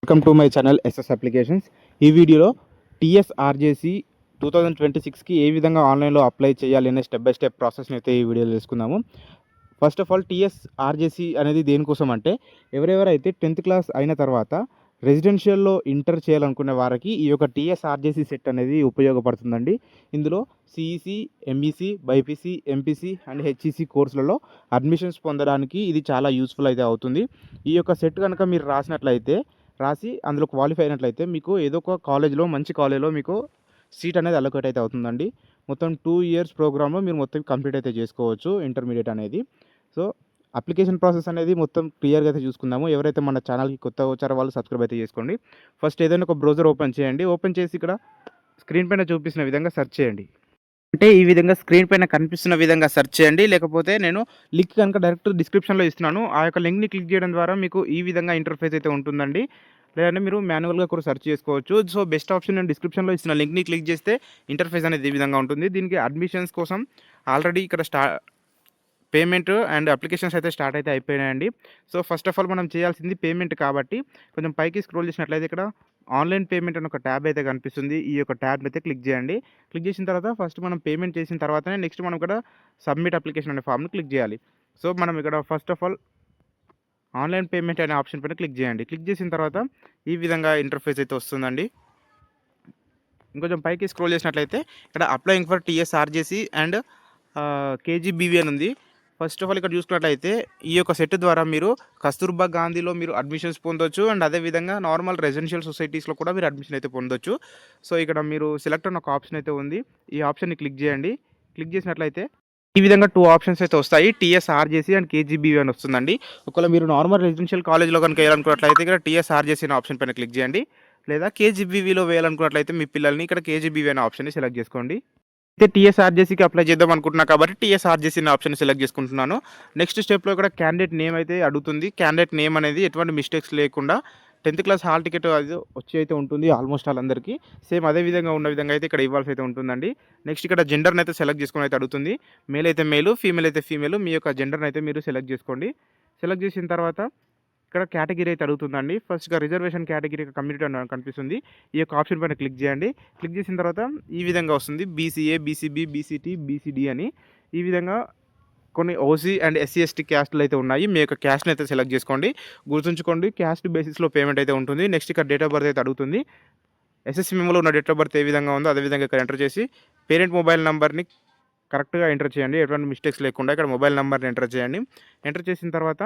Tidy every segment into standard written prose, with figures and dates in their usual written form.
Welcome to my channel SS applications. ఈ వీడియోలో TSRJC 2026కి ఏ విధంగా ఆన్లైన్లో అప్లై చేయాలి అనే స్టెప్ బై స్టెప్ ప్రాసెస్ని అయితే ఈ వీడియోలో తెలుసుకుందాము. ఫస్ట్ ఆఫ్ ఆల్ టీఎస్ఆర్జేసీ అనేది దేనికోసం అంటే ఎవరెవరైతే 10th క్లాస్ అయిన తర్వాత రెసిడెన్షియల్లో ఇంటర్ చేయాలనుకునే వారికి ఈ యొక్క టీఎస్ఆర్జేసీ సెట్ అనేది ఉపయోగపడుతుందండి. ఇందులో CEC, MEC, BiPC, MPC and HEC కోర్సులలో అడ్మిషన్స్ పొందడానికి ఇది చాలా యూస్ఫుల్ అయితే అవుతుంది. ఈ యొక్క సెట్ కనుక మీరు రాసి అందులో క్వాలిఫై అయినట్లయితే మీకు ఏదో ఒక కాలేజ్లో మంచి కాలేజ్లో మీకు సీట్ అనేది అలొకేట్ అయితే అవుతుందండి. మొత్తం 2 years ప్రోగ్రామ్లో మీరు మొత్తం కంప్లీట్ అయితే చేసుకోవచ్చు ఇంటర్మీడియట్ అనేది. సో అప్లికేషన్ ప్రాసెస్ అనేది మొత్తం క్లియర్గా అయితే చూసుకుందాము. ఎవరైతే మన ఛానల్కి కొత్తగా వచ్చారో వాళ్ళు సబ్స్క్రైబ్ అయితే చేసుకోండి. ఫస్ట్ ఏదైనా ఒక బ్రౌజర్ ఓపెన్ చేయండి. ఓపెన్ చేసి ఇక్కడ స్క్రీన్ పైన చూపిస్తున్న విధంగా సెర్చ్ చేయండి. అంటే ఈ విధంగా స్క్రీన్ పైన కనిపిస్తున్న విధంగా సెర్చ్ చేయండి. లేకపోతే నేను లింక్ కనుక డైరెక్ట్ డిస్క్రిప్షన్లో ఇస్తున్నాను. ఆ యొక్క లింక్ని క్లిక్ చేయడం ద్వారా మీకు ఈ విధంగా ఇంటర్ఫేస్ అయితే ఉంటుందండి. లేదంటే మీరు మాన్యువల్గా కూడా సెర్చ్ చేసుకోవచ్చు. సో బెస్ట్ ఆప్షన్ నేను డిస్క్రిప్షన్లో ఇచ్చిన లింక్ని క్లిక్ చేస్తే ఇంటర్ఫేస్ అనేది ఈ విధంగా ఉంటుంది. దీనికి అడ్మిషన్స్ కోసం ఆల్రెడీ ఇక్కడ పేమెంట్ అండ్ అప్లికేషన్స్ అయితే స్టార్ట్ అయితే అయిపోయినాయండి. సో ఫస్ట్ ఆఫ్ ఆల్ మనం చేయాల్సింది పేమెంట్ కాబట్టి కొంచెం పైకి స్క్రోల్ చేసినట్లయితే ఇక్కడ ఆన్లైన్ పేమెంట్ అని ఒక ట్యాబ్ అయితే కనిపిస్తుంది. ఈ యొక్క ట్యాబ్ అయితే క్లిక్ చేయండి. క్లిక్ చేసిన తర్వాత ఫస్ట్ మనం పేమెంట్ చేసిన తర్వాతనే నెక్స్ట్ మనం ఇక్కడ సబ్మిట్ అప్లికేషన్ అనే ఫామ్ని క్లిక్ చేయాలి. సో మనం ఇక్కడ first of all online payment అనే ఆప్షన్ పైన క్లిక్ చేయండి. క్లిక్ చేసిన తర్వాత ఈ విధంగా ఇంటర్ఫేస్ అయితే వస్తుందండి. ఇంకొంచెం పైకి స్క్రోల్ చేసినట్లయితే ఇక్కడ applying for TSRJC and KGBV అని ఉంది. ఫస్ట్ ఆఫ్ ఆల్ ఇక్కడ చూసుకున్నట్లయితే ఈ యొక్క సెట్ ద్వారా మీరు కస్తూర్బా గాంధీలో మీరు అడ్మిషన్స్ పొందొచ్చు అండ్ అదేవిధంగా నార్మల్ రెసిడెన్షియల్ సొసైటీస్లో కూడా మీరు అడ్మిషన్ అయితే పొందొచ్చు. సో ఇక్కడ మీరు సెలెక్ట్ అన్న ఒక ఆప్షన్ అయితే ఉంది. ఈ ఆప్షన్ని క్లిక్ చేయండి. క్లిక్ చేసినట్లయితే ఈ విధంగా 2 ఆప్షన్స్ అయితే వస్తాయి. టీఎస్ఆర్జేసీ అండ్ కేజీబీవీ అని వస్తుందండి. ఒకవేళ మీరు నార్మల్ రెసిడెన్షియల్ కాలేజ్లో కనుక వేయాలనుకున్నట్లయితే ఇక్కడ టీఎస్ఆర్జేసీ అనే ఆప్షన్ పైన క్లిక్ చేయండి. లేదా కేజీబీవీలో వేయాలనుకున్నట్లయితే మీ పిల్లల్ని ఇక్కడ కేజీబీవీ అనే ఆప్షన్ని సెలెక్ట్ చేసుకోండి. అయితే టీఎస్ఆర్జేసీకి అప్లై చేద్దాం అనుకుంటున్నా కాబట్టి టీఎస్ఆర్జేసీ అనే ఆప్షన్ సెలెక్ట్ చేసుకుంటున్నాను. నెక్స్ట్ స్టెప్లో ఇక్కడ క్యాండిడేట్ నేమ్ అయితే అడుగుతుంది. క్యాండిడేట్ నేమ్ అనేది ఎటువంటి మిస్టేక్స్ లేకుండా 10th క్లాస్ హాల్ టికెట్ అది వచ్చి అయితే ఉంటుంది ఆల్మోస్ట్ వాళ్ళందరికీ. సేమ్ అదే విధంగా ఉన్న విధంగా అయితే ఇక్కడ ఇవ్వాల్సి అయితే ఉంటుందండి. నెక్స్ట్ ఇక్కడ జెండర్ని అయితే సెలెక్ట్ చేసుకుని అయితే అడుగుతుంది. మేల్ అయితే మేలు, ఫీమేల్ అయితే ఫీమేల్. మీ యొక్క జెండర్ని అయితే మీరు సెలెక్ట్ చేసుకోండి. సెలెక్ట్ చేసిన తర్వాత ఇక్కడ కేటగిరీ అయితే అడుగుతుందండి. ఫస్ట్గా రిజర్వేషన్ కేటగిరీ కమ్యూనిటీ అని కనిపిస్తుంది. ఈ యొక్క ఆప్షన్ పైన క్లిక్ చేయండి. క్లిక్ చేసిన తర్వాత ఈ విధంగా వస్తుంది బీసీఏ, బీసీబీ, బీసీటీ, బీసీడీ అని. ఈ విధంగా కొన్ని ఓసీ అండ్ ఎస్సీ ఎస్టీ క్యాస్ట్లు అయితే ఉన్నాయి. మీ యొక్క క్యాస్ట్ని అయితే సెలెక్ట్ చేసుకోండి. గుర్తుంచుకోండి క్యాస్ట్ బేసిస్లో పేమెంట్ అయితే ఉంటుంది. నెక్స్ట్ ఇక్కడ డేట్ ఆఫ్ బర్త్ అయితే అడుగుతుంది. ఎస్ఎస్సీ మెమోలో ఉన్న డేట్ ఆఫ్ బర్త్ ఏ విధంగా ఉందో అదేవిధంగా ఇక్కడ ఎంటర్ చేసి పేరెంట్ మొబైల్ నెంబర్ని కరెక్ట్గా ఎంటర్ చేయండి. ఎటువంటి మిస్టేక్స్ లేకుండా ఇక్కడ మొబైల్ నెంబర్ని ఎంటర్ చేయండి. ఎంటర్ చేసిన తర్వాత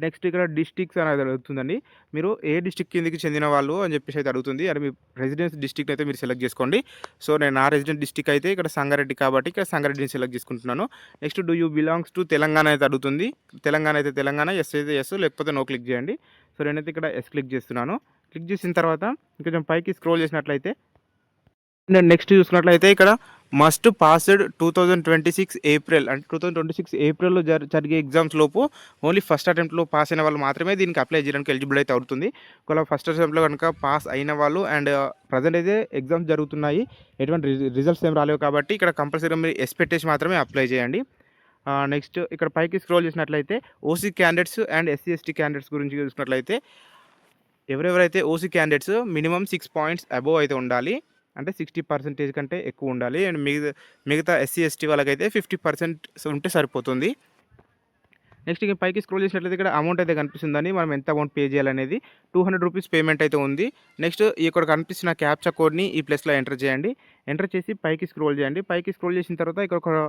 నెక్స్ట్ ఇక్కడ డిస్ట్రిక్ట్స్ అనేది అడుగుతుందండి. మీరు ఏ డిస్ట్రిక్ట్ కిందకి చెందిన వాళ్ళు అని చెప్పేసి అయితే అడుగుతుంది. అది మీ రెసిడెన్స్ డిస్ట్రిక్ట్ అయితే మీరు సెలెక్ట్ చేసుకోండి. సో నేను నా రెసిడెంట్ డిస్ట్రిక్ట్ అయితే ఇక్కడ సంగారెడ్డి కాబట్టి ఇక్కడ సంగారెడ్డిని సెలెక్ట్ చేసుకుంటున్నాను. Next do you belongs to Telangana అయితే అడుగుతుంది. తెలంగాణ అయితే తెలంగాణ, ఎస్ అయితే ఎస్, లేకపోతే నో క్లిక్ చేయండి. సో నేనైతే ఇక్కడ ఎస్ క్లిక్ చేస్తున్నాను. క్లిక్ చేసిన తర్వాత ఇంకొంచెం పైకి స్క్రోల్ చేసినట్లయితే నెక్స్ట్ చూసుకున్నట్లయితే ఇక్కడ మస్ట్ పాస్డ్ 2026 ఏప్రిల్ అంటే 2026 ఏప్రిల్లో జరిగే ఎగ్జామ్స్ లోపు ఓన్లీ ఫస్ట్ అటెంప్ట్లో పాస్ అయిన వాళ్ళు మాత్రమే దీనికి అప్లై చేయడానికి ఎలిజిబుల్ అయితే అవుతుంది. ఒకవేళ ఫస్ట్ అటెంప్ట్లో కనుక పాస్ అయిన వాళ్ళు అండ్ ప్రజెంట్ అయితే ఎగ్జామ్స్ జరుగుతున్నాయి, ఎటువంటి రిజల్ట్స్ ఏం రాలేవు కాబట్టి ఇక్కడ కంపల్సరీగా మీరు ఎస్ పెట్టేసి మాత్రమే అప్లై చేయండి. నెక్స్ట్ ఇక్కడ పైకి స్క్రోల్ చేసినట్లయితే OC candidates and SC ST candidates గురించి చూసుకున్నట్లయితే ఎవరెవరైతే OC candidates minimum 6 points above అయితే ఉండాలి, అంటే 60% కంటే ఎక్కువ ఉండాలి. అండ్ మిగతా ఎస్సీ ఎస్టీ వాళ్ళకైతే 50% ఉంటే సరిపోతుంది. నెక్స్ట్ ఇక పైకి స్క్రోల్ చేసినట్లయితే ఇక్కడ అమౌంట్ అయితే కనిపిస్తుందని మనం ఎంత అమౌంట్ పే చేయాలనేది 200 రూపీస్ పేమెంట్ అయితే ఉంది. నెక్స్ట్ ఇక్కడ కనిపిస్తున్న క్యాప్చా కోడ్ని ఈ ప్లేస్లో ఎంటర్ చేయండి. ఎంటర్ చేసి పైకి స్క్రోల్ చేయండి. పైకి స్క్రోల్ చేసిన తర్వాత ఇక్కడ ఒక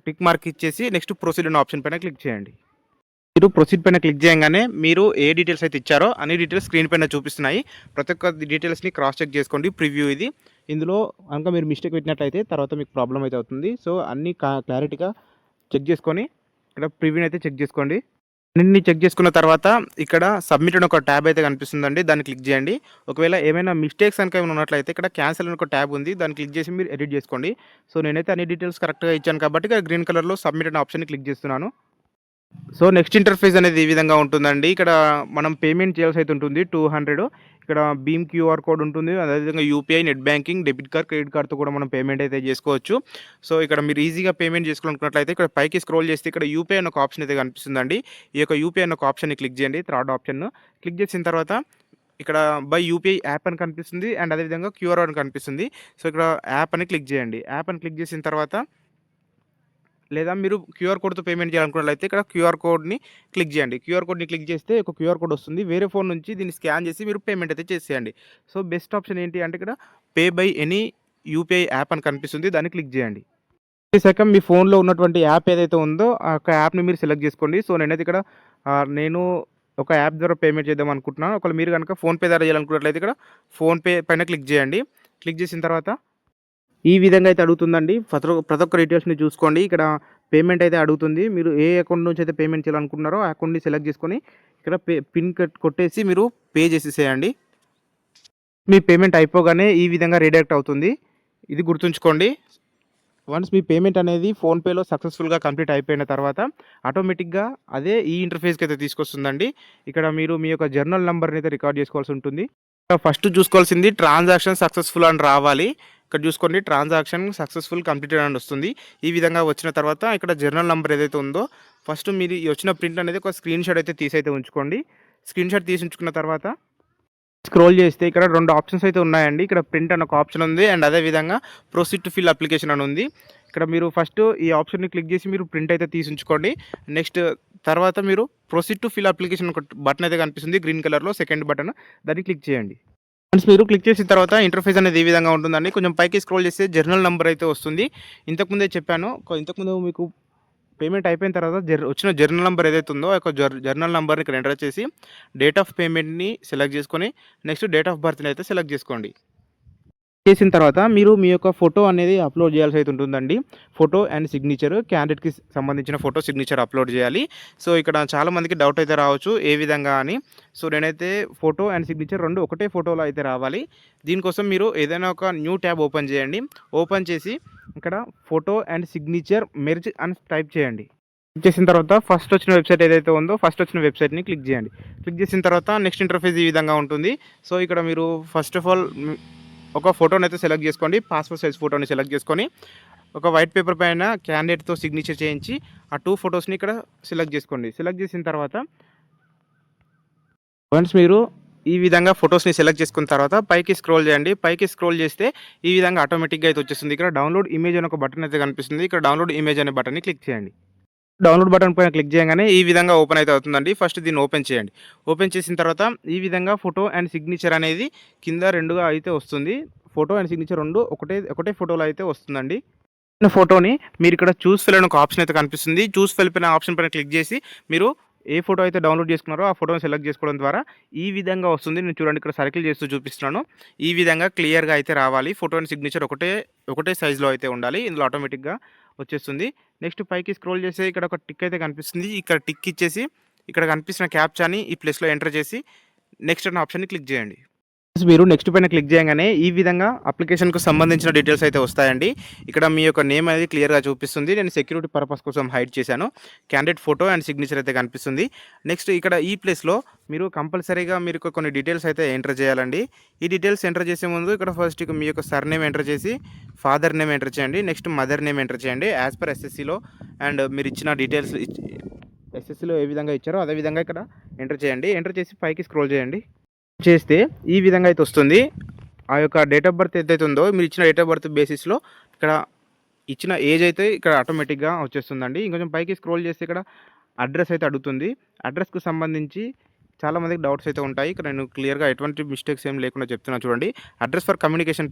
టిక్ మార్క్ ఇచ్చేసి నెక్స్ట్ ప్రొసీడ్ అనే ఆప్షన్ పైన క్లిక్ చేయండి. మీరు ప్రొసీడ్ పైన క్లిక్ చేయగానే మీరు ఏ డీటెయిల్స్ అయితే ఇచ్చారో అన్ని డీటెయిల్స్ స్క్రీన్ పైన చూపిస్తున్నాయి. ప్రతి ఒక్క డీటెయిల్స్ని క్రాస్ చెక్ చేసుకోండి. ప్రివ్యూ ఇది. ఇందులో కనుక మీరు మిస్టేక్ పెట్టినట్లయితే తర్వాత మీకు ప్రాబ్లం అయితే అవుతుంది. సో అన్నీ క్లారిటీగా చెక్ చేసుకొని ఇక్కడ ప్రివ్యూని అయితే చెక్ చేసుకోండి. అన్ని చెక్ చేసుకున్న తర్వాత ఇక్కడ సబ్మిట్ అని ఒక ట్యాబ్ అయితే కనిపిస్తుందండి. దాన్ని క్లిక్ చేయండి. ఒకవేళ ఏమైనా మిస్టేక్స్ కనుక ఏమైనా ఉన్నట్లయితే ఇక్కడ క్యాన్సిల్ అని ఒక ట్యాబ్ ఉంది. దాన్ని క్లిక్ చేసి మీరు ఎడిట్ చేసుకోండి. సో నేనైతే అన్ని డీటెయిల్స్ కరెక్ట్గా ఇచ్చాను కాబట్టి ఇక్కడ గ్రీన్ కలర్లో సబ్మిట్ అనే ఆప్షన్ని క్లిక్ చేస్తున్నాను. సో నెక్స్ట్ ఇంటర్ఫేస్ అనేది ఈ విధంగా ఉంటుందండి. ఇక్కడ మనం పేమెంట్ చేయాల్సి అయితే ఉంటుంది 200. ఇక్కడ భీమ్ క్యూఆర్ కోడ్ ఉంటుంది. అదేవిధంగా UPI, net banking, debit card, credit కార్డ్తో కూడా మనం పేమెంట్ అయితే చేసుకోవచ్చు. సో ఇక్కడ మీరు ఈజీగా పేమెంట్ చేసుకోవాలనుకున్నట్లయితే ఇక్కడ పైకి స్క్రోల్ చేస్తే ఇక్కడ యూపీఐ అనే ఒక ఆప్షన్ అయితే కనిపిస్తుందండి. ఈ యొక్క యూపీఐ అనే ఒక ఆప్షన్ని క్లిక్ చేయండి. థర్డ్ ఆప్షన్ క్లిక్ చేసిన తర్వాత ఇక్కడ బై యూపీఐ యాప్ అని కనిపిస్తుంది. అండ్ అదేవిధంగా క్యూఆర్ అని కనిపిస్తుంది. సో, ఇక్కడ యాప్ అని క్లిక్ చేయండి. యాప్ అని క్లిక్ చేసిన తర్వాత లేదా మీరు క్యూఆర్ కోడ్‌తో పేమెంట్ చేయాలనుకున్నట్లయితే ఇక్కడ క్యూఆర్ కోడ్‌ని క్లిక్ చేయండి. క్యూఆర్ కోడ్‌ని క్లిక్ చేస్తే ఒక క్యూఆర్ కోడ్ వస్తుంది. వేరే ఫోన్ నుంచి దీన్ని స్కాన్ చేసి మీరు పేమెంట్ అయితే చేసేయండి. సో, బెస్ట్ ఆప్షన్ ఏంటి అంటే ఇక్కడ pay by any UPI app అని కనిపిస్తుంది. దాన్ని క్లిక్ చేయండి. చేశాక మీ ఫోన్‌లో ఉన్నటువంటి యాప్ ఏదైతే ఉందో ఆ యొక్క యాప్‌ని మీరు సెలెక్ట్ చేసుకోండి. సో, నేనైతే ఇక్కడ నేను ఒక యాప్ ద్వారా పేమెంట్ చేద్దాం అనుకుంటున్నాను. ఒకవేళ మీరు గనుక ఫోన్‌పే ద్వారా చేయాలనుకున్నట్లయితే ఇక్కడ ఫోన్‌పే పైన క్లిక్ చేయండి. క్లిక్ చేసిన తర్వాత ఈ విధంగా అయితే అడుగుతుందండి. ప్రతి ఒక్క డీటెయిల్స్‌ని చూసుకోండి. ఇక్కడ పేమెంట్ అయితే అడుగుతుంది. మీరు ఏ అకౌంట్ నుంచి అయితే పేమెంట్ చేయాలనుకుంటున్నారో ఆ అకౌంట్‌ని సెలెక్ట్ చేసుకొని ఇక్కడ పిన్ కొట్టేసి మీరు పే చేసేసేయండి. మీ పేమెంట్ అయిపోగానే ఈ విధంగా రీడైరెక్ట్ అవుతుంది. ఇది గుర్తుంచుకోండి. వన్స్ మీ పేమెంట్ అనేది ఫోన్‌పేలో సక్సెస్‌ఫుల్‌గా కంప్లీట్ అయిపోయిన తర్వాత ఆటోమేటిక్‌గా అదే ఈ ఇంటర్ఫేస్‌కి అయితే తీసుకొస్తుందండి. ఇక్కడ మీరు మీ యొక్క జర్నల్ నంబర్‌ని అయితే రికార్డ్ చేసుకోవాల్సి ఉంటుంది. ఫస్ట్ చూసుకోవాల్సింది ట్రాన్సాక్షన్ సక్సెస్‌ఫుల్ అని రావాలి. ఇక్కడ చూసుకోండి ట్రాన్సాక్షన్ సక్సెస్‌ఫుల్ కంప్లీటెడ్ అని వస్తుంది. ఈ విధంగా వచ్చిన తర్వాత ఇక్కడ జర్నల్ నంబర్ ఏదైతే ఉందో ఫస్ట్ మీరు ఈ వచ్చిన ప్రింట్ అనేది ఒక స్క్రీన్‌షాట్ అయితే తీసి ఉంచుకోండి. స్క్రీన్‌షాట్ తీసి ఉంచుకున్న తర్వాత స్క్రోల్ చేస్తే ఇక్కడ 2 ఆప్షన్స్ అయితే ఉన్నాయండి. ఇక్కడ ప్రింట్ అని ఒక ఆప్షన్ ఉంది. అండ్ అదే విధంగా ప్రొసీడ్ టు ఫిల్ అప్లికేషన్ అని ఉంది. ఇక్కడ మీరు ఫస్ట్ ఈ ఆప్షన్‌ని క్లిక్ చేసి మీరు ప్రింట్ అయితే తీసి ఉంచుకోండి. నెక్స్ట్ తర్వాత మీరు ప్రొసీడ్ టు ఫిల్ అప్లికేషన్ ఒక బటన్ అయితే కనిపిస్తుంది గ్రీన్ కలర్‌లో సెకండ్ బటన్ దాన్ని క్లిక్ చేయండి. వన్స్ మీరు క్లిక్ చేసిన తర్వాత ఇంటర్ఫేస్ అనేది ఈ విధంగా ఉంటుందండి. కొంచెం పైకి స్క్రోల్ చేస్తే జర్నల్ నంబర్ అయితే వస్తుంది. ఇంతకుముందే చెప్పాను. ఇంతకుముందు మీకు పేమెంట్ అయిపోయిన తర్వాత వచ్చిన జర్నల్ నంబర్ ఏదైతే ఉందో ఆ యొక్క జర్నల్ నంబర్‌ని ఇక్కడ ఎంటర్ చేసి డేట్ ఆఫ్ పేమెంట్‌ని సెలెక్ట్ చేసుకొని నెక్స్ట్ డేట్ ఆఫ్ బర్త్‌ని అయితే సెలెక్ట్ చేసుకోండి. చేసిన తర్వాత మీరు మీ యొక్క ఫోటో అనేది అప్లోడ్ చేయాల్సి అయితే ఉంటుందండి. ఫోటో అండ్ సిగ్నేచర్ క్యాండిడేట్‌కి సంబంధించిన ఫోటో సిగ్నేచర్ అప్లోడ్ చేయాలి. సో, ఇక్కడ చాలామందికి డౌట్ అయితే రావచ్చు ఏ విధంగా అని. సో, నేనైతే ఫోటో అండ్ సిగ్నేచర్ 2 ఒకటే ఫోటోలో అయితే రావాలి. దీనికోసం మీరు ఏదైనా ఒక న్యూ ట్యాబ్ ఓపెన్ చేయండి. ఓపెన్ చేసి ఇక్కడ ఫోటో అండ్ సిగ్నేచర్ మెర్జ్ అని టైప్ చేయండి. చేసిన తర్వాత ఫస్ట్ వచ్చిన వెబ్సైట్ ఏదైతే ఉందో ఫస్ట్ వచ్చిన వెబ్సైట్‌ని క్లిక్ చేయండి. క్లిక్ చేసిన తర్వాత నెక్స్ట్ ఇంటర్ఫేస్ ఈ విధంగా ఉంటుంది. సో, ఇక్కడ మీరు ఫస్ట్ ఆఫ్ ఆల్ ఒక ఫోటోని అయితే సెలెక్ట్ చేసుకోండి. పాస్‌పోర్ట్ సైజ్ ఫోటోని సెలెక్ట్ చేసుకొని ఒక వైట్ పేపర్ పైన క్యాండిడేట్‌తో సిగ్నేచర్ చేయించి ఆ 2 ఫోటోస్‌ని ఇక్కడ సెలెక్ట్ చేసుకోండి. సెలెక్ట్ చేసిన తర్వాత వన్స్ మీరు ఈ విధంగా ఫోటోస్‌ని సెలెక్ట్ చేసుకున్న తర్వాత పైకి స్క్రోల్ చేయండి. పైకి స్క్రోల్ చేస్తే ఈ విధంగా ఆటోమేటిక్‌గా అయితే వచ్చేస్తుంది. ఇక్కడ డౌన్లోడ్ ఇమేజ్ అని ఒక బటన్ అయితే కనిపిస్తుంది. ఇక్కడ డౌన్లోడ్ ఇమేజ్ అనే బటన్‌ని క్లిక్ చేయండి. డౌన్లోడ్ బటన్ పైన క్లిక్ చేయగానే ఈ విధంగా ఓపెన్ అయితే అవుతుందండి. ఫస్ట్ దీన్ని ఓపెన్ చేయండి. ఓపెన్ చేసిన తర్వాత ఈ విధంగా ఫోటో అండ్ సిగ్నేచర్ అనేది కింద 2గా అయితే వస్తుంది. ఫోటో అండ్ సిగ్నేచర్ 2 ఒకటే ఫోటోలో అయితే వస్తుందండి. ఫోటోని మీరు ఇక్కడ చూస్ ఫిల్ అని ఒక ఆప్షన్ అయితే కనిపిస్తుంది. చూస్ ఫిల్ పైన ఆప్షన్ పైన క్లిక్ చేసి మీరు ఏ ఫోటో అయితే డౌన్లోడ్ చేసుకున్నారో ఆ ఫోటోని సెలెక్ట్ చేసుకోవడం ద్వారా ఈ విధంగా వస్తుంది. నేను చూడండి ఇక్కడ సర్కిల్ చేస్తూ చూపిస్తున్నాను. ఈ విధంగా క్లియర్‌గా అయితే రావాలి. ఫోటో అండ్ సిగ్నేచర్ ఒకటే సైజులో అయితే ఉండాలి. ఇందులో ఆటోమేటిక్‌గా వచ్చేస్తుంది. నెక్స్ట్ పైకి స్క్రోల్ చేస్తే ఇక్కడ ఒక టిక్ అయితే కనిపిస్తుంది. ఇక్కడ టిక్ ఇచ్చేసి ఇక్కడ కనిపిస్తున్న క్యాప్చాని ఈ ప్లేస్‌లో ఎంటర్ చేసి నెక్స్ట్ అనే ఆప్షన్‌ని క్లిక్ చేయండి. మీరు నెక్స్ట్ పైన క్లిక్ చేయగానే ఈ విధంగా అప్లికేషన్‌కు సంబంధించిన డీటెయిల్స్ అయితే వస్తాయండి. ఇక్కడ మీ యొక్క నేమ్ అనేది క్లియర్‌గా చూపిస్తుంది. నేను సెక్యూరిటీ పర్పస్ కోసం హైడ్ చేశాను. క్యాండిడేట్ ఫోటో అండ్ సిగ్నేచర్ అయితే కనిపిస్తుంది. నెక్స్ట్ ఇక్కడ ఈ ప్లేస్‌లో మీరు కంపల్సరీగా మీరు కొన్ని డీటెయిల్స్ అయితే ఎంటర్ చేయాలండి. ఈ డీటెయిల్స్ ఎంటర్ చేసే ముందు ఇక్కడ ఫస్ట్ మీ యొక్క సర్‌నేమ్ ఎంటర్ చేసి ఫాదర్ నేమ్ ఎంటర్ చేయండి. నెక్స్ట్ మదర్ నేమ్ ఎంటర్ చేయండి. యాజ్ పర్ ఎస్ఎస్‌సిలో అండ్ మీరు ఇచ్చిన డీటెయిల్స్ ఎస్ఎస్‌సిలో ఏ విధంగా ఇచ్చారో అదే విధంగా ఇక్కడ ఎంటర్ చేయండి. ఎంటర్ చేసి పైకి స్క్రోల్ చేయండి. చేస్తే ఈ విధంగా అయితే వస్తుంది. ఆ యొక్క డేట్ ఆఫ్ బర్త్ ఏదైతే ఉందో మీరు ఇచ్చిన డేట్ ఆఫ్ బర్త్ బేసిస్‌లో ఇక్కడ ఇచ్చిన ఏజ్ అయితే ఇక్కడ ఆటోమేటిక్‌గా వచ్చేస్తుందండి. ఇంకొంచెం పైకి స్క్రోల్ చేస్తే ఇక్కడ అడ్రస్ అయితే అడుగుతుంది. అడ్రస్‌కు సంబంధించి చాలామందికి డౌట్స్ అయితే ఉంటాయి. ఇక్కడ నేను క్లియర్‌గా ఎటువంటి మిస్టేక్స్ ఏం లేకుండా చెప్తున్నాను చూడండి. అడ్రస్ ఫర్ కమ్యూనికేషన్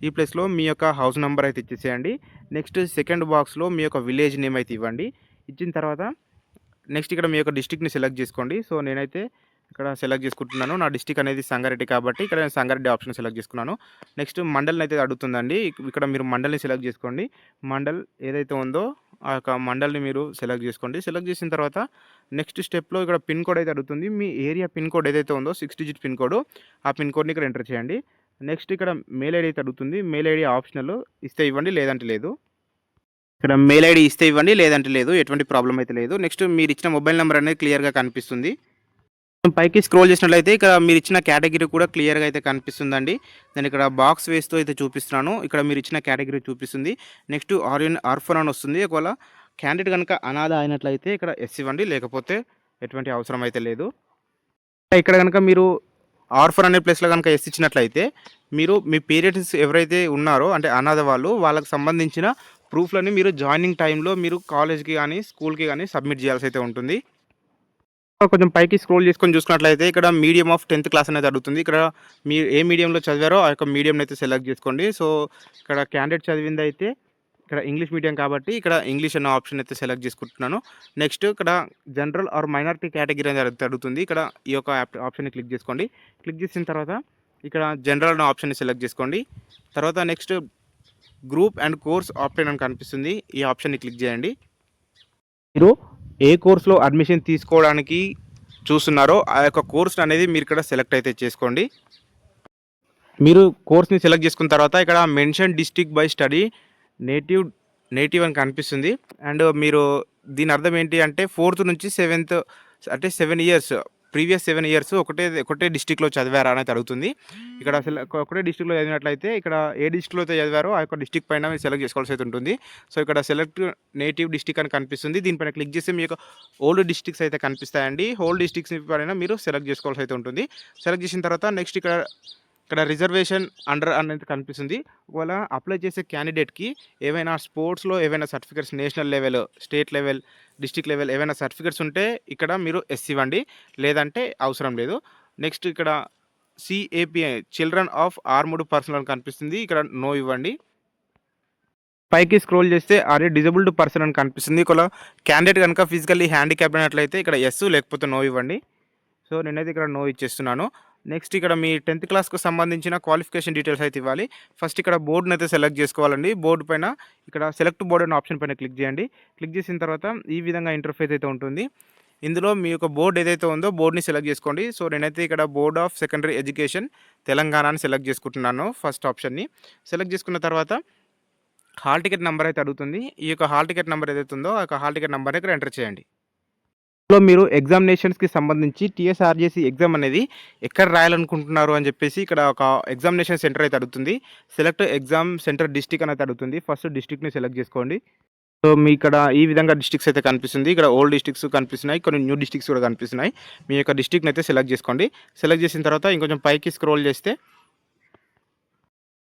ఈ ప్లేస్‌లో మీ యొక్క హౌస్ నంబర్ అయితే ఇచ్చేసేయండి. నెక్స్ట్ సెకండ్ బాక్స్‌లో మీ యొక్క విలేజ్ నేమ్ అయితే ఇవ్వండి. ఇచ్చిన తర్వాత నెక్స్ట్ ఇక్కడ మీ యొక్క డిస్ట్రిక్ట్‌ని సెలెక్ట్ చేసుకోండి. సో, నేనైతే ఇక్కడ సెలెక్ట్ చేసుకుంటున్నాను. నా డిస్ట్రిక్ట్ అనేది సంగారెడ్డి కాబట్టి ఇక్కడ నేను సంగారెడ్డి ఆప్షన్ సెలెక్ట్ చేసుకున్నాను. నెక్స్ట్ మండల్‌ని అయితే అడుగుతుందండి. ఇక్కడ మీరు మండల్‌ని సెలెక్ట్ చేసుకోండి. మండల్ ఏదైతే ఉందో ఆ యొక్క మండల్‌ని మీరు సెలెక్ట్ చేసుకోండి. సెలెక్ట్ చేసిన తర్వాత నెక్స్ట్ స్టెప్‌లో ఇక్కడ పిన్ కోడ్ అయితే అడుగుతుంది. మీ ఏరియా పిన్ కోడ్ ఏదైతే ఉందో 6 డిజిట్ పిన్ కోడ్ ఆ పిన్ కోడ్‌ని ఇక్కడ ఎంటర్ చేయండి. నెక్స్ట్ ఇక్కడ మెయిల్ ఐడీ అయితే అడుగుతుంది. మెయిల్ ఐడీ ఆప్షనల్ ఇస్తే ఇవ్వండి లేదంటే లేదు. ఇక్కడ మెయిల్ ఐడీ ఇస్తే ఇవ్వండి లేదంటే లేదు. ఎటువంటి ప్రాబ్లమ్ అయితే లేదు. నెక్స్ట్ మీరు ఇచ్చిన మొబైల్ నెంబర్ అనేది క్లియర్‌గా కనిపిస్తుంది. పైకి స్క్రోల్ చేసినట్లయితే ఇక్కడ మీరు ఇచ్చిన కేటగిరీ కూడా క్లియర్‌గా అయితే కనిపిస్తుందండి. నేను ఇక్కడ బాక్స్ వేస్తూ అయితే చూపిస్తున్నాను. ఇక్కడ మీరు ఇచ్చిన కేటగిరీ చూపిస్తుంది. నెక్స్ట్ ఆర్ఫన్ అని వస్తుంది. ఒకవేళ క్యాండిడేట్ కనుక అనాథ అయినట్లయితే ఇక్కడ ఎస్ ఇవ్వండి. లేకపోతే ఎటువంటి అవసరం అయితే లేదు. ఇక్కడ కనుక మీరు ఆర్ఫన్ అనే ప్లేస్‌లో గనుక యెస్ ఇచ్చినట్లయితే, మీరు మీ పేరెంట్స్ ఎవరైతే ఉన్నారో అంటే అనాథ వాళ్ళు, వాళ్ళకి సంబంధించిన ప్రూఫ్‌లని మీరు జాయినింగ్ టైమ్‌లో మీరు కాలేజ్‌కి గాని, స్కూల్‌కి గాని సబ్మిట్ చేయాల్సయితే ఉంటుంది. కొంచెం పైకి స్క్రోల్ చేసుకొని చూసుకున్నట్లయితే ఇక్కడ మీడియం ఆఫ్ 10థ్ క్లాస్ అనేది అడుగుతుంది. ఇక్కడ మీరు ఏ మీడియంలో చదివారో ఆ యొక్క మీడియంనైతే సెలెక్ట్ చేసుకోండి. సో, ఇక్కడ క్యాండిడేట్ చదివిందైతే ఇక్కడ ఇంగ్లీష్ మీడియం కాబట్టి ఇక్కడ ఇంగ్లీష్ అన్న ఆప్షన్ అయితే సెలెక్ట్ చేసుకుంటున్నాను. నెక్స్ట్ ఇక్కడ జనరల్ ఆర్ మైనారిటీ కేటగిరీ అనేది అడుగుతుంది. ఇక్కడ ఈ యొక్క ఆప్షన్‌ని క్లిక్ చేసుకోండి. క్లిక్ చేసిన తర్వాత ఇక్కడ జనరల్ అన్న ఆప్షన్‌ని సెలెక్ట్ చేసుకోండి. తర్వాత next group and course option అని కనిపిస్తుంది. ఈ ఆప్షన్‌ని క్లిక్ చేయండి. మీరు ఏ కోర్స్‌లో అడ్మిషన్ తీసుకోవడానికి చూస్తున్నారో ఆ యొక్క కోర్స్ అనేది మీరు ఇక్కడ సెలెక్ట్ అయితే చేసుకోండి. మీరు కోర్స్‌ని సెలెక్ట్ చేసుకున్న తర్వాత ఇక్కడ mention district by study native native అని కనిపిస్తుంది. అండ్ మీరు దీని అర్థం ఏంటి అంటే 4థ్ నుంచి 7థ్ అంటే 7 ఇయర్స్ ప్రీవియస్ 7 ఇయర్స్ ఒకటే డిస్ట్రిక్ట్‌లో చదివారా అనేది అడుగుతుంది. ఇక్కడ ఒకటే డిస్ట్రిక్ట్‌లో చదివినట్లయితే ఇక్కడ ఏ డిస్ట్రిక్ట్‌లో అయితే చదివారో ఆ యొక్క డిస్ట్రిక్ట్ పైన మీరు సెలెక్ట్ చేసుకోవాల్సి అయితే ఉంటుంది. సో, ఇక్కడ సెలెక్ట్ నేటివ్ డిస్ట్రిక్ట్ అని కనిపిస్తుంది. దీనిపైన క్లిక్ చేస్తే మీ యొక్క ఓల్డ్ డిస్ట్రిక్ట్స్ అయితే కనిపిస్తాయండి. ఓల్డ్ డిస్ట్రిక్ట్స్ పైన మీరు సెలెక్ట్ చేసుకోవాల్సి అయితే ఉంటుంది. సెలెక్ట్ చేసిన తర్వాత నెక్స్ట్ ఇక్కడ రిజర్వేషన్ అండర్ అనేది కనిపిస్తుంది. ఒకవేళ అప్లై చేసే క్యాండిడేట్‌కి ఏవైనా స్పోర్ట్స్‌లో ఏవైనా certificates national level, state level, district level ఏవైనా సర్టిఫికేట్స్ ఉంటే ఇక్కడ మీరు యెస్ ఇవ్వండి. లేదంటే అవసరం లేదు. నెక్స్ట్ ఇక్కడ సీఏపీఐ చిల్డ్రన్ ఆఫ్ ఆర్మ్డ్ పర్సన్ అని కనిపిస్తుంది. ఇక్కడ నో ఇవ్వండి. పైకి స్క్రోల్ చేస్తే ఆర్ ఏ డిజేబుల్డ్ పర్సన్ అని కనిపిస్తుంది. ఒకవేళ క్యాండిడేట్ గనుక ఫిజికల్లీ హ్యాండిక్యాప్డ్ అయినట్లయితే ఇక్కడ యెస్ లేకపోతే నో ఇవ్వండి. సో, నేనైతే ఇక్కడ నో ఇచ్చేస్తున్నాను. నెక్స్ట్ ఇక్కడ మీ 10థ్ క్లాస్‌కు సంబంధించిన క్వాలిఫికేషన్ డీటెయిల్స్ అయితే ఇవ్వాలి. ఫస్ట్ ఇక్కడ బోర్డ్‌నైతే సెలెక్ట్ చేసుకోవాలండి. బోర్డ్ పైన ఇక్కడ సెలెక్ట్ బోర్డ్ అనే ఆప్షన్ పైన క్లిక్ చేయండి. క్లిక్ చేసిన తర్వాత ఈ విధంగా ఇంటర్ఫేస్ అయితే ఉంటుంది. ఇందులో మీ యొక్క బోర్డ్ ఏదైతే ఉందో బోర్డ్‌ని సెలెక్ట్ చేసుకోండి. సో, నేనైతే ఇక్కడ board of secondary education Telangana అని సెలెక్ట్ చేసుకుంటున్నాను ఫస్ట్ ఆప్షన్‌ని. సెలెక్ట్ చేసుకున్న తర్వాత హాల్ టికెట్ నంబర్ అయితే అడుగుతుంది. ఈ యొక్క హాల్ టికెట్ నంబర్ ఏదైతే ఉందో ఆ యొక్క హాల్ టికెట్ నంబర్‌ని ఇక్కడ ఎంటర్ చేయండి. లో మీరు ఎగ్జామినేషన్స్‌కి సంబంధించి టీఎస్ఆర్జేసీ ఎగ్జామ్ అనేది ఎక్కడ రాయాలనుకుంటున్నారు అని చెప్పేసి ఇక్కడ ఒక ఎగ్జామినేషన్ సెంటర్ అయితే అడుగుతుంది. సెలెక్ట్ ఎగ్జామ్ సెంటర్ డిస్ట్రిక్ట్ అని అయితే అడుగుతుంది. ఫస్ట్ డిస్ట్రిక్ట్‌ని సెలెక్ట్ చేసుకోండి. సో, మీ ఇక్కడ ఈ విధంగా డిస్ట్రిక్ట్స్ అయితే కనిపిస్తుంది. ఇక్కడ ఓల్డ్ డిస్ట్రిక్ట్స్ కనిపిస్తున్నాయి. కొన్ని న్యూ డిస్ట్రిక్ట్స్ కూడా కనిపిస్తున్నాయి. మీ యొక్క డిస్ట్రిక్ట్‌ని అయితే సెలెక్ట్ చేసుకోండి. సెలెక్ట్ చేసిన తర్వాత ఇంకొంచెం పైకి స్క్రోల్ చేస్తే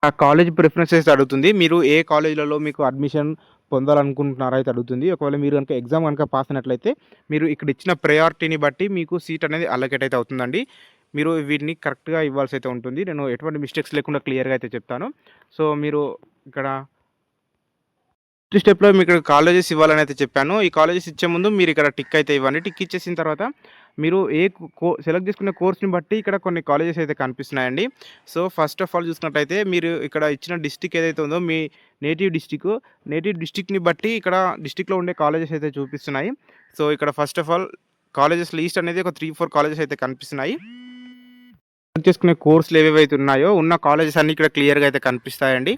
ఆ కాలేజ్ ప్రిఫరెన్సెస్ అడుగుతుంది. మీరు ఏ కాలేజ్‌లలో మీకు అడ్మిషన్ పొందాలనుకుంటున్నారో అయితే అడుగుతుంది. ఒకవేళ మీరు గనుక ఎగ్జామ్ గనుక పాస్ అయినట్లయితే మీరు ఇక్కడ ఇచ్చిన ప్రయారిటీని బట్టి మీకు సీట్ అనేది అలొకేట్ అయితే అవుతుందండి. మీరు వీటిని కరెక్ట్‌గా ఇవ్వాల్సి అయితే ఉంటుంది. నేను ఎటువంటి మిస్టేక్స్ లేకుండా క్లియర్‌గా అయితే చెప్తాను. సో, మీరు ఇక్కడ ఫస్ట్ స్టెప్‌లో మీకు కాలేజెస్ ఇవ్వాలని అయితే చెప్పాను. ఈ కాలేజెస్ ఇచ్చే ముందు మీరు ఇక్కడ టిక్ అయితే ఇవ్వండి. టిక్ ఇచ్చేసిన తర్వాత మీరు ఏ సెలెక్ట్ చేసుకునే కోర్స్‌ని బట్టి ఇక్కడ కొన్ని కాలేజెస్ అయితే కనిపిస్తున్నాయండి. సో, ఫస్ట్ ఆఫ్ ఆల్ చూసుకున్నట్లయితే మీరు ఇక్కడ ఇచ్చిన డిస్ట్రిక్ట్ ఏదైతే ఉందో మీ నేటివ్ డిస్ట్రిక్ట్‌ని బట్టి ఇక్కడ డిస్ట్రిక్ట్‌లో ఉండే కాలేజెస్ అయితే చూపిస్తున్నాయి. సో, ఇక్కడ first of all colleges list అనేది ఒక 3, 4 కాలేజెస్ అయితే కనిపిస్తున్నాయి. సెలెక్ట్ చేసుకునే కోర్సులు ఏవేవైతే ఉన్నాయో ఉన్న కాలేజెస్ అన్నీ ఇక్కడ క్లియర్‌గా అయితే కనిపిస్తాయండి.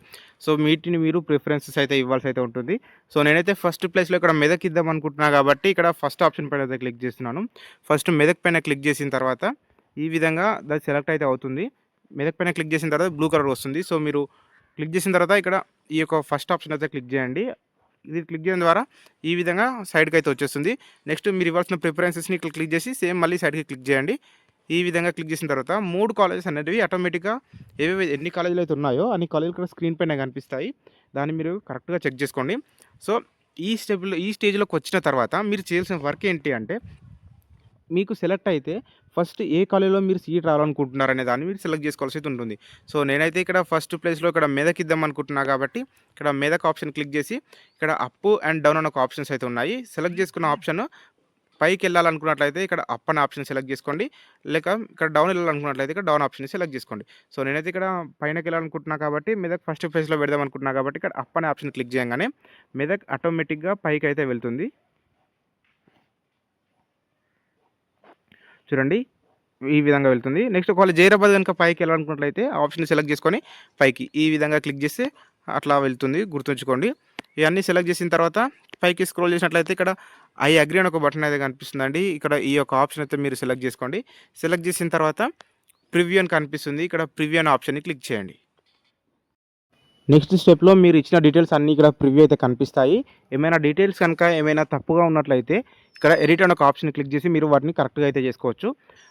సో, వీటిని మీరు ప్రిఫరెన్సెస్ అయితే ఇవ్వాల్సి అయితే ఉంటుంది. సో, నేనైతే ఫస్ట్ ప్లేస్‌లో ఇక్కడ మెదక్ ఇద్దాం అనుకుంటున్నా కాబట్టి ఇక్కడ ఫస్ట్ ఆప్షన్ పైన అయితే క్లిక్ చేస్తున్నాను. ఫస్ట్ మెదక్ పైన క్లిక్ చేసిన తర్వాత ఈ విధంగా అది సెలెక్ట్ అయితే అవుతుంది. మెదక్ పైన క్లిక్ చేసిన తర్వాత బ్లూ కలర్ వస్తుంది. సో, మీరు క్లిక్ చేసిన తర్వాత ఇక్కడ ఈ యొక్క ఫస్ట్ ఆప్షన్ అయితే క్లిక్ చేయండి. ఇది క్లిక్ చేయడం ద్వారా ఈ విధంగా సైడ్‌కి అయితే వచ్చేస్తుంది. నెక్స్ట్ మీరు ఇవ్వాల్సిన ప్రిఫరెన్సెస్‌ని ఇక్కడ క్లిక్ చేసి సేమ్ మళ్ళీ సైడ్‌కి క్లిక్ చేయండి. ఈ విధంగా క్లిక్ చేసిన తర్వాత 3 కాలేజెస్ అనేటివి ఆటోమేటిక్‌గా ఎన్ని కాలేజీలు అయితే ఉన్నాయో అన్ని కాలేజీలు కూడా స్క్రీన్ పైన కనిపిస్తాయి. దాన్ని మీరు కరెక్ట్‌గా చెక్ చేసుకోండి. సో, ఈ స్టేజ్‌లోకి వచ్చిన తర్వాత మీరు చేయాల్సిన వర్క్ ఏంటి అంటే మీకు సెలెక్ట్ అయితే ఫస్ట్ ఏ కాలేజ్‌లో మీరు సీట్ రావాలనుకుంటున్నారనే దాన్ని మీరు సెలెక్ట్ చేసుకోవాల్సి అయితే ఉంటుంది. సో, నేనైతే ఇక్కడ ఫస్ట్ ప్లేస్‌లో ఇక్కడ మెదక్ ఇద్దాం అనుకుంటున్నా కాబట్టి ఇక్కడ మెదక్ ఆప్షన్ క్లిక్ చేసి ఇక్కడ అప్ అండ్ డౌన్ అని ఒక ఆప్షన్స్ అయితే ఉన్నాయి. సెలెక్ట్ చేసుకున్న ఆప్షన్ పైకెళ్ళాలనుకున్నట్లయితే ఇక్కడ అప్ అనే ఆప్షన్ సెలెక్ట్ చేసుకోండి. లేక ఇక్కడ డౌన్ వెళ్ళాలనుకున్నట్లయితే ఇక్కడ డౌన్ ఆప్షన్‌ని సెలెక్ట్ చేసుకోండి. సో, నేనైతే ఇక్కడ పైనకెళ్ళాలనుకుంటున్నా కాబట్టి మెదక్ ఫస్ట్ ప్లేస్‌లో పెడదాం అనుకుంటున్నా కాబట్టి ఇక్కడ అప్ అనే ఆప్షన్ క్లిక్ చేయంగానే మెదక్ ఆటోమేటిక్‌గా పైకైతే వెళ్తుంది. చూడండి ఈ విధంగా వెళ్తుంది. నెక్స్ట్ ఒకవేళ జైరాబాద్ గనుక పైకెళ్ళాలనుకున్నట్లయితే ఆ ఆప్షన్‌ని సెలెక్ట్ చేసుకొని పైకి ఈ విధంగా క్లిక్ చేస్తే అట్లా వెళ్తుంది. గుర్తుంచుకోండి. ఇవన్నీ సెలెక్ట్ చేసిన తర్వాత పైకి స్క్రోల్ చేసినట్లయితే ఇక్కడ ఐ అగ్రీ అని ఒక బటన్ అయితే కనిపిస్తుందండి. ఇక్కడ ఈ యొక్క ఆప్షన్ అయితే మీరు సెలెక్ట్ చేసుకోండి. సెలెక్ట్ చేసిన తర్వాత ప్రివ్యూ అని కనిపిస్తుంది. ఇక్కడ ప్రివ్యూ అనే ఆప్షన్‌ని క్లిక్ చేయండి. నెక్స్ట్ స్టెప్‌లో మీరు ఇచ్చిన డీటెయిల్స్ అన్నీ ఇక్కడ ప్రివ్యూ అయితే కనిపిస్తాయి. ఏమైనా డీటెయిల్స్ కనుక ఏమైనా తప్పుగా ఉన్నట్లయితే ఇక్కడ ఎడిట్ అని ఒక ఆప్షన్ క్లిక్ చేసి మీరు వాటిని కరెక్ట్‌గా అయితే చేసుకోవచ్చు.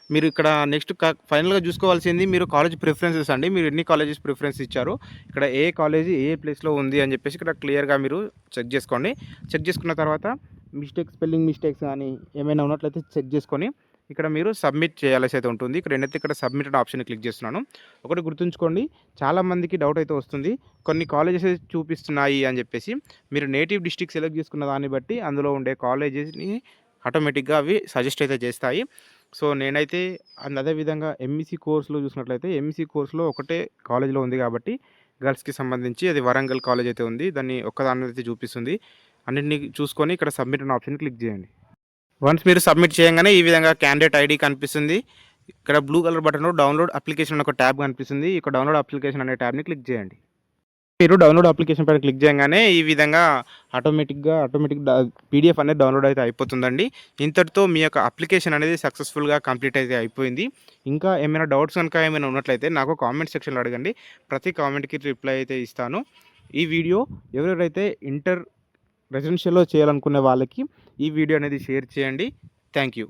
మీరు ఇక్కడ నెక్స్ట్ ఫైనల్‌గా చూసుకోవాల్సింది మీరు కాలేజ్ ప్రిఫరెన్సెస్ అండి. మీరు ఎన్ని కాలేజెస్ ప్రిఫరెన్స్ ఇచ్చారో ఇక్కడ ఏ కాలేజీ ఏ ప్లేస్‌లో ఉంది అని చెప్పేసి ఇక్కడ క్లియర్‌గా మీరు చెక్ చేసుకోండి. చెక్ చేసుకున్న తర్వాత స్పెల్లింగ్ మిస్టేక్స్ గానీ ఏమైనా ఉన్నట్లయితే చెక్ చేసుకొని ఇక్కడ మీరు సబ్మిట్ చేయాల్సి అయితే ఉంటుంది. నేనైతే ఇక్కడ సబ్మిట్ అనే ఆప్షన్ క్లిక్ చేస్తున్నాను. ఒకటి గుర్తుంచుకోండి, చాలామందికి డౌట్ అయితే వస్తుంది. కొన్ని కాలేజెస్ చూపిస్తున్నాయి అని చెప్పేసి మీరు నేటివ్ డిస్ట్రిక్ట్ సెలెక్ట్ చేసుకున్న దాన్ని బట్టి అందులో ఉండే కాలేజెస్‌ని ఆటోమేటిక్‌గా అవి సజెస్ట్ అయితే చేస్తాయి. సో నేనైతే అదే విధంగా ఎంఈసీ కోర్స్‌లో చూసినట్లయితే ఎంఈసీ కోర్స్‌లో ఒకటే కాలేజ్‌లో ఉంది కాబట్టి గర్ల్స్‌కి సంబంధించి అది వరంగల్ కాలేజ్ అయితే ఉంది. దాన్ని ఒక్కదాన్ని అయితే చూపిస్తుంది. అన్నిటిని చూసుకొని ఇక్కడ సబ్మిట్ అనే ఆప్షన్ క్లిక్ చేయండి. వన్స్ మీరు సబ్మిట్ చేయంగానే ఈ విధంగా క్యాండిడేట్ ఐడి కనిపిస్తుంది. ఇక్కడ బ్లూ కలర్ బటన్‌లో డౌన్లోడ్ అప్లికేషన్ అని ఒక ట్యాబ్ కనిపిస్తుంది. ఈ యొక్క డౌన్లోడ్ అప్లికేషన్ అనే ట్యాబ్‌ని క్లిక్ చేయండి. మీరు డౌన్లోడ్ అప్లికేషన్ పైన క్లిక్ చేయంగానే ఈ విధంగా ఆటోమేటిక్ పీడీఎఫ్ అనేది డౌన్లోడ్ అయితే అయిపోతుందండి. ఇంతటితో మీ యొక్క అప్లికేషన్ అనేది సక్సెస్‌ఫుల్‌గా కంప్లీట్ అయితే అయిపోయింది. ఇంకా ఏమైనా డౌట్స్ కనుక ఏమైనా ఉన్నట్లయితే నాకు కామెంట్ సెక్షన్‌లో అడగండి. ప్రతి కామెంట్‌కి రిప్లై అయితే ఇస్తాను. ఈ వీడియో ఎవరెవరైతే ఇంటర్ రెసిడెన్షియల్‌లో చేయాలనుకునే వాళ్ళకి ఈ వీడియో అనేది షేర్ చేయండి. Thank you.